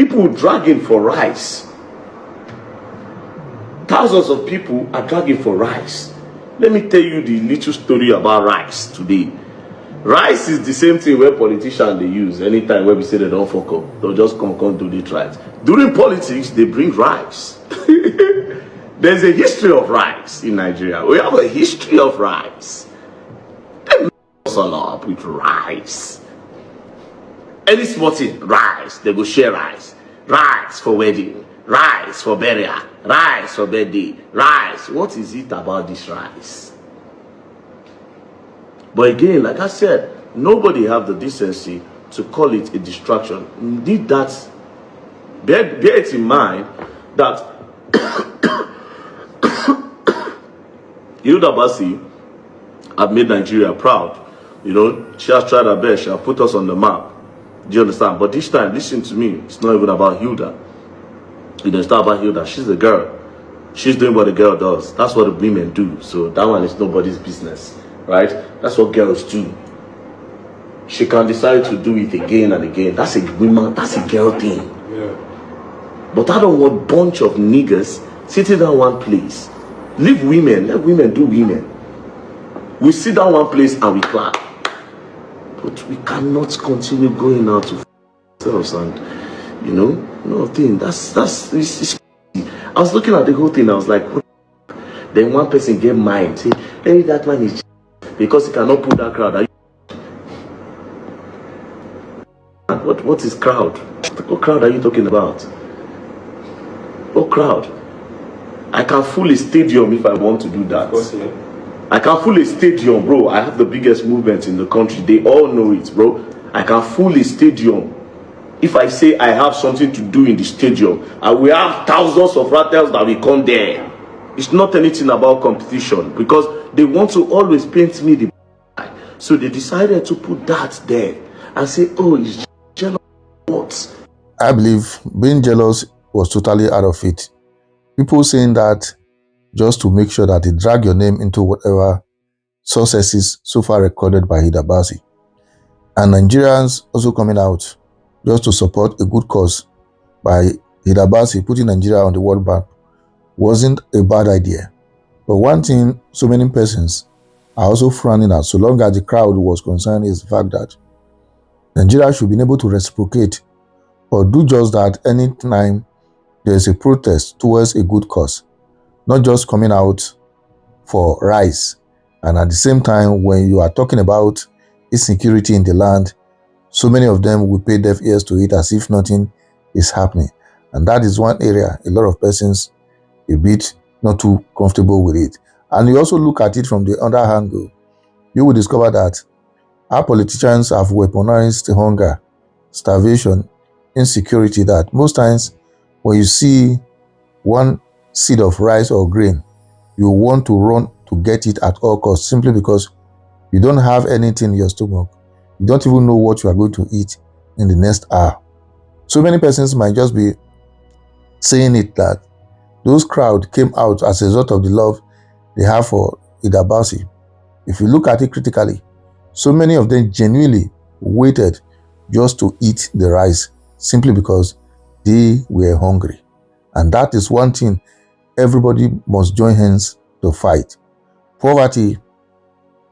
People dragging for rice. Thousands of people are dragging for rice. Let me tell you the little story about rice today. Rice is the same thing where politicians they use anytime where we say they don't fuck up. They'll just come do the rice. During politics, they bring rice. There's a history of rice in Nigeria. We have a history of rice. They mess us all up with rice. Any small thing, rice. They go share rice. Rice for wedding. Rice for burial. Rice for birthday. Rice. What is it about this rice? But again, like I said, nobody have the decency to call it a distraction. Indeed, that bear it in mind that Hilda Baci have made Nigeria proud. You know, she has tried her best. She has put us on the map. Do you understand? But this time, listen to me. It's not even about Hilda. It's not about Hilda. She's a girl. She's doing what a girl does. That's what the women do. So that one is nobody's business, right? That's what girls do. She can decide to do it again and again. That's a woman. That's a girl thing. Yeah. But I don't want a bunch of niggas sitting down one place. Leave women. Let women do women. We sit down one place and we clap. But we cannot continue going out to ourselves and, you know, no thing. That's it's I was looking at the whole thing. I was like, what? Then one person get mine. Say, hey, that man is because he cannot put that crowd. What is crowd? What crowd are you talking about? What crowd? I can fool a stadium if I want to do that. Of course, yeah. I can fool a stadium, bro. I have the biggest movement in the country. They all know it, bro. I can fool a stadium. If I say I have something to do in the stadium, and we have thousands of rattlers that will come there. It's not anything about competition because they want to always paint me the so they decided to put that there and say, oh, he's jealous. What? I believe being jealous was totally out of it. People saying that just to make sure that they drag your name into whatever successes so far recorded by Hilda Baci. And Nigerians also coming out just to support a good cause by Hilda Baci, putting Nigeria on the world map wasn't a bad idea. But one thing so many persons are also frowning at, so long as the crowd was concerned, is the fact that Nigeria should be able to reciprocate or do just that anytime there's a protest towards a good cause. Not just coming out for rice, and at the same time when you are talking about insecurity in the land, so many of them will pay deaf ears to it as if nothing is happening. And that is one area a lot of persons a bit not too comfortable with it. And you also look at it from the other angle, you will discover that our politicians have weaponized hunger, starvation, insecurity, that most times when you see one seed of rice or grain, you want to run to get it at all costs simply because you don't have anything in your stomach. You don't even know what you are going to eat in the next hour. So many persons might just be saying it that those crowd came out as a result of the love they have for Hilda Baci. If you look at it critically, so many of them genuinely waited just to eat the rice simply because they were hungry. And that is one thing everybody must join hands to fight. Poverty,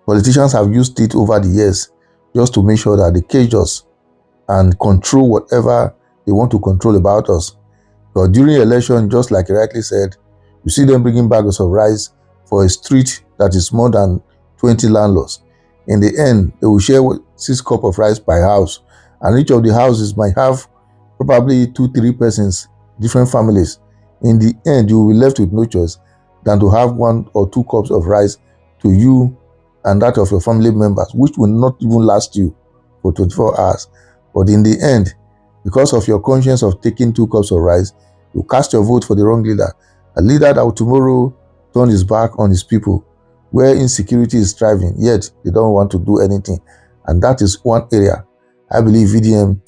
politicians have used it over the years just to make sure that they cage us and control whatever they want to control about us. But during election, just like you rightly said, you see them bringing bags of rice for a street that is more than 20 landlords. In the end, they will share 6 cups of rice per house, and each of the houses might have probably 2-3 persons, different families. In the end, you will be left with no choice than to have 1 or 2 cups of rice to you and that of your family members, which will not even last you for 24 hours. But in the end, because of your conscience of taking 2 cups of rice, you cast your vote for the wrong leader, a leader that will tomorrow turn his back on his people, where insecurity is thriving, yet they don't want to do anything. And that is one area I believe VDM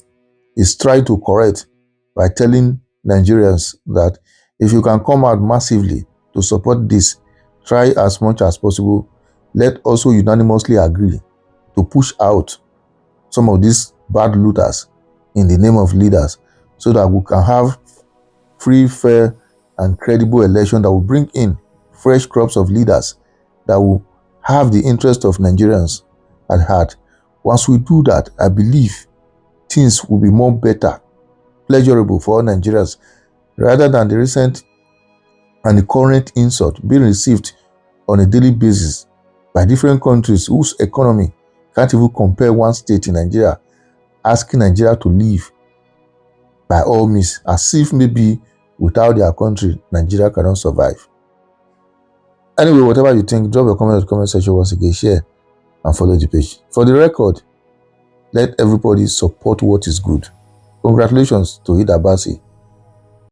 is trying to correct by telling Nigerians that if you can come out massively to support this, try as much as possible. Let also unanimously agree to push out some of these bad looters in the name of leaders so that we can have free, fair, and credible election that will bring in fresh crops of leaders that will have the interest of Nigerians at heart. Once we do that, I believe things will be more better, pleasurable for all Nigerians, rather than the recent and the current insult being received on a daily basis by different countries whose economy can't even compare one state in Nigeria, asking Nigeria to leave by all means, as if maybe without their country, Nigeria cannot survive. Anyway, whatever you think, drop your comment in the comment section once again, share and follow the page. For the record, let everybody support what is good. Congratulations to Hilda Baci